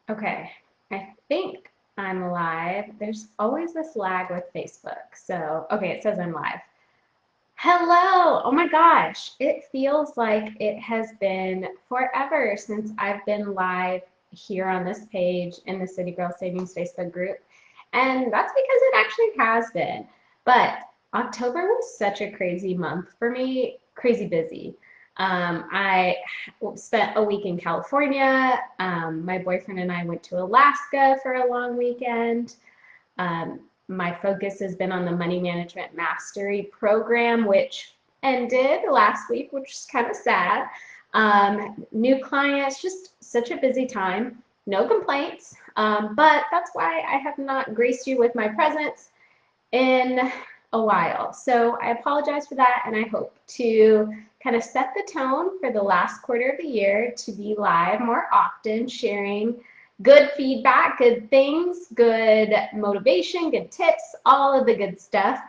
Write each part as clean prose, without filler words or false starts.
Okay, I think I'm live. There's always this lag with Facebook. So, okay, it says I'm live. Hello! Oh my gosh, it feels like it has been forever since I've been live here on this page in the City Girl Savings Facebook group. And that's because it actually has been. But October was such a crazy month for me, crazy busy. I spent a week in California. My boyfriend and I went to Alaska for a long weekend. My focus has been on the Money Management Mastery program, which ended last week, which is kind of sad. New clients, just such a busy time. No complaints, but that's why I have not graced you with my presence in a while. So I apologize for that, and I hope to kind of set the tone for the last quarter of the year to be live more often, sharing good feedback, good things, good motivation, good tips, all of the good stuff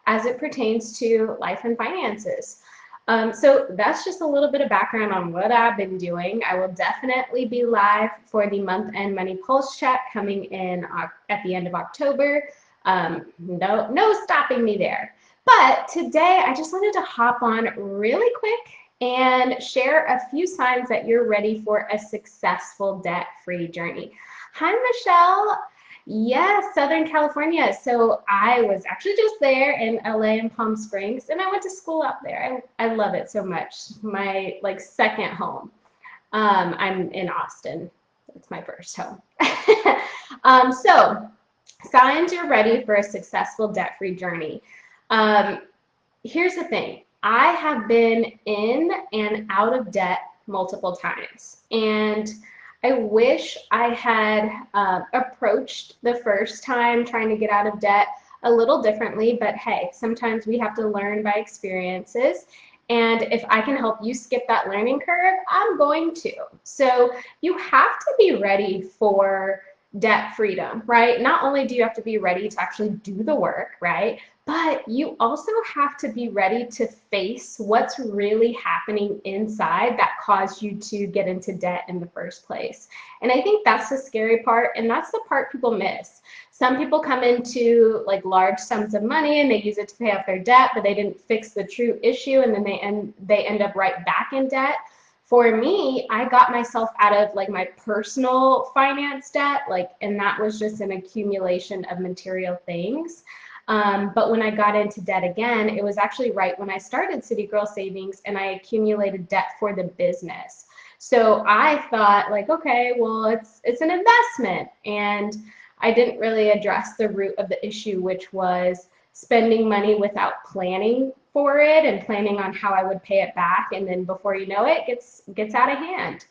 as it pertains to life and finances. So that's just a little bit of background on what I've been doing. I will definitely be live for the month-end money pulse check coming in at the end of October. No stopping me there. But today I just wanted to hop on really quick and share a few signs that you're ready for a successful debt-free journey. Hi, Michelle. Yes, Southern California. So I was actually just there in LA and Palm Springs, and I went to school out there. I love it so much. My second home. I'm in Austin. It's my first home. So signs you're ready for a successful debt-free journey. Um, Here's the thing. I have been in and out of debt multiple times, and I wish I had approached the first time trying to get out of debt a little differently, but hey, sometimes we have to learn by experiences, and if I can help you skip that learning curve, I'm going to. So you have to be ready for debt freedom, right? Not only do you have to be ready to actually do the work, right? But you also have to be ready to face what's really happening inside that caused you to get into debt in the first place. And I think that's the scary part, and that's the part people miss. Some people come into large sums of money and they use it to pay off their debt, but they didn't fix the true issue, and then they end up right back in debt. For me, I got myself out of my personal finance debt, and that was just an accumulation of material things. But when I got into debt again, it was actually right when I started City Girl Savings and I accumulated debt for the business. So I thought okay, well, it's an investment. And I didn't really address the root of the issue, which was spending money without planning for it and planning on how I would pay it back. And then before you know it, gets out of hand.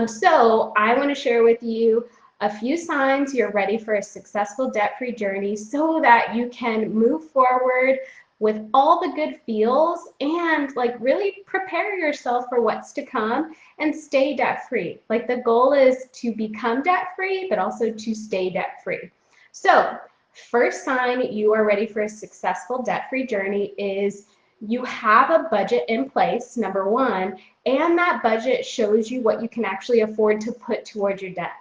So I want to share with you a few signs you're ready for a successful debt-free journey so that you can move forward with all the good feels and really prepare yourself for what's to come and stay debt-free. The goal is to become debt-free, but also to stay debt-free. So first sign you are ready for a successful debt-free journey is you have a budget in place, number one, and that budget shows you what you can actually afford to put towards your debt.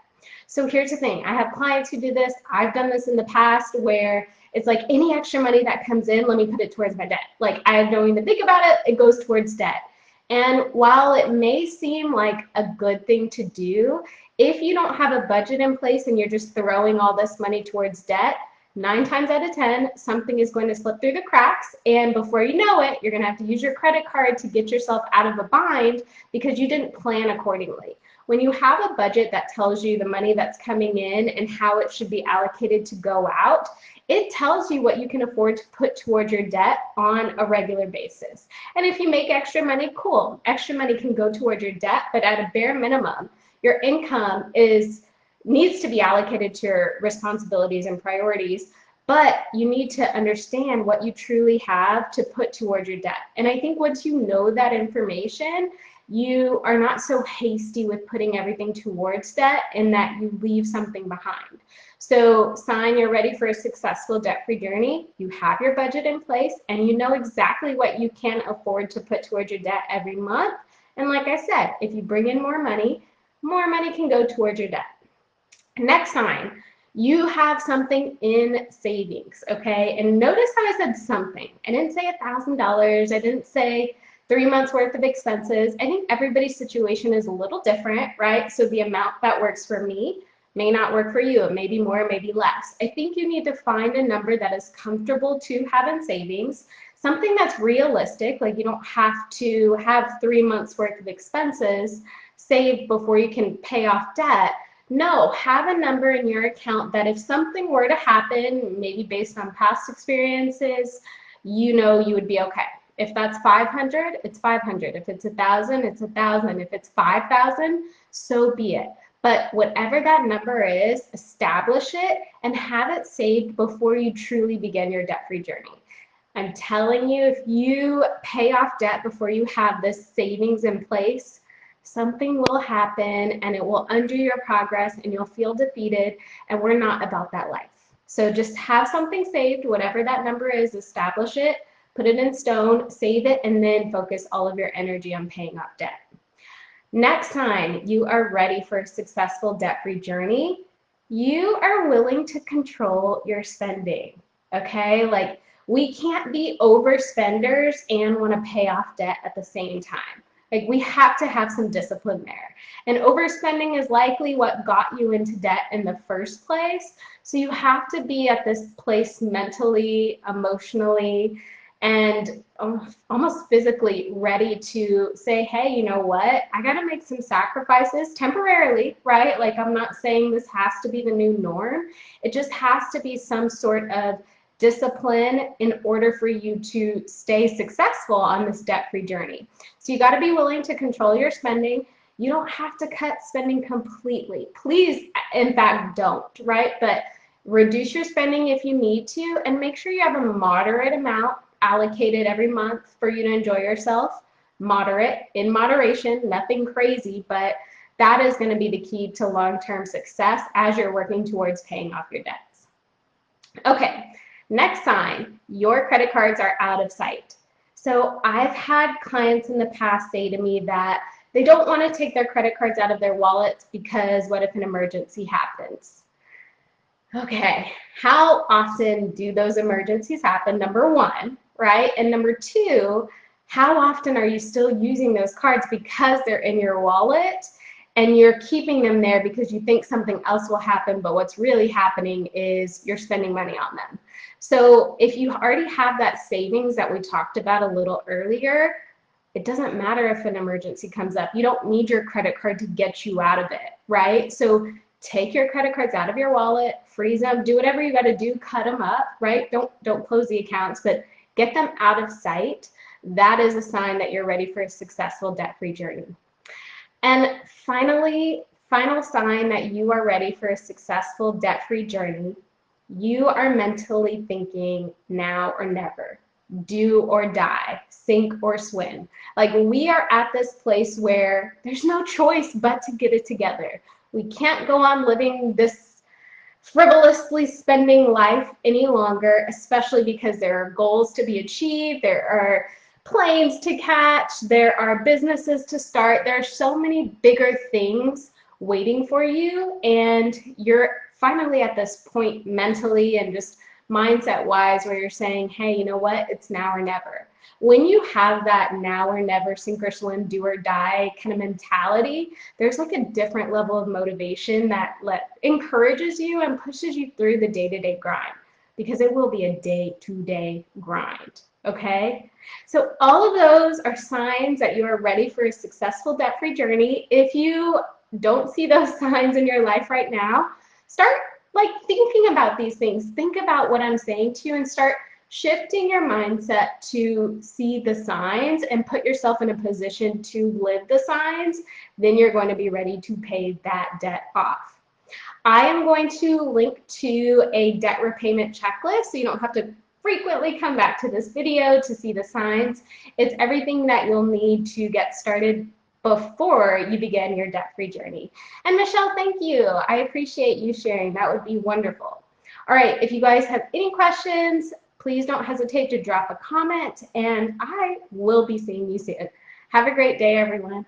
So here's the thing. I have clients who do this. I've done this in the past where it's any extra money that comes in, let me put it towards my debt. I don't even think about it. It goes towards debt. And while it may seem like a good thing to do, if you don't have a budget in place and you're just throwing all this money towards debt, 9 times out of 10, something is going to slip through the cracks, and before you know it, you're going to have to use your credit card to get yourself out of a bind because you didn't plan accordingly. When you have a budget that tells you the money that's coming in and how it should be allocated to go out, it tells you what you can afford to put towards your debt on a regular basis. And if you make extra money, cool. Extra money can go towards your debt, but at a bare minimum, your income needs to be allocated to your responsibilities and priorities, but you need to understand what you truly have to put towards your debt. And I think once you know that information, you are not so hasty with putting everything towards debt and that you leave something behind. So sign you're ready for a successful debt-free journey. You have your budget in place and you know exactly what you can afford to put towards your debt every month. And like I said, if you bring in more money can go towards your debt. Next sign, you have something in savings, okay? And notice how I said something. I didn't say $1,000. I didn't say 3 months worth of expenses. I think everybody's situation is a little different, right? So the amount that works for me may not work for you. It may be more, maybe less. I think you need to find a number that is comfortable to have in savings, something that's realistic, like you don't have to have 3 months worth of expenses saved before you can pay off debt. No, have a number in your account that if something were to happen, maybe based on past experiences, you know you would be okay. If that's 500, it's 500. If it's 1,000, it's 1,000. If it's 5,000, so be it. But whatever that number is, establish it and have it saved before you truly begin your debt-free journey. I'm telling you, if you pay off debt before you have this savings in place, something will happen and it will undo your progress and you'll feel defeated, and we're not about that life. So just have something saved, whatever that number is, establish it, put it in stone, save it, and then focus all of your energy on paying off debt. Next time you are ready for a successful debt-free journey, you are willing to control your spending, okay? Like, we can't be overspenders and want to pay off debt at the same time. Like, we have to have some discipline there. And overspending is likely what got you into debt in the first place. So you have to be at this place mentally, emotionally, and almost physically ready to say, hey, you know what? I got to make some sacrifices temporarily, right? Like, I'm not saying this has to be the new norm. It just has to be some sort of discipline in order for you to stay successful on this debt-free journey. So you got to be willing to control your spending. You don't have to cut spending completely. Please, in fact, don't, right? But reduce your spending if you need to, and make sure you have a moderate amount allocated every month for you to enjoy yourself. Moderate, in moderation, nothing crazy, but that is going to be the key to long-term success as you're working towards paying off your debts. Okay, next sign, your credit cards are out of sight. So I've had clients in the past say to me that they don't want to take their credit cards out of their wallets because what if an emergency happens? Okay, how often do those emergencies happen? Number one, right? And number two, how often are you still using those cards because they're in your wallet and you're keeping them there because you think something else will happen, but what's really happening is you're spending money on them. So if you already have that savings that we talked about a little earlier, it doesn't matter if an emergency comes up. You don't need your credit card to get you out of it, right? So take your credit cards out of your wallet, freeze them, do whatever you got to do, cut them up, right? Don't close the accounts, but get them out of sight. That is a sign that you're ready for a successful debt-free journey. And finally, final sign that you are ready for a successful debt-free journey, you are mentally thinking now or never, do or die, sink or swim. Like, we are at this place where there's no choice but to get it together. We can't go on living this frivolously spending life any longer, especially because there are goals to be achieved, there are planes to catch, there are businesses to start, there are so many bigger things waiting for you, and you're finally at this point mentally and just mindset wise where you're saying, hey, you know what, it's now or never. When you have that now or never, sink or swim, do or die kind of mentality, there's like a different level of motivation that encourages you and pushes you through the day-to-day grind, because it will be a day-to-day grind, okay? So all of those are signs that you are ready for a successful debt-free journey. If you don't see those signs in your life right now, start like thinking about these things. Think about what I'm saying to you and start shifting your mindset to see the signs and put yourself in a position to live the signs. Then you're going to be ready to pay that debt off. I am going to link to a debt repayment checklist so you don't have to frequently come back to this video to see the signs. It's everything that you'll need to get started before you begin your debt-free journey. And Michelle, thank you. I appreciate you sharing. That would be wonderful. All right, if you guys have any questions, please don't hesitate to drop a comment, and I will be seeing you soon. Have a great day, everyone.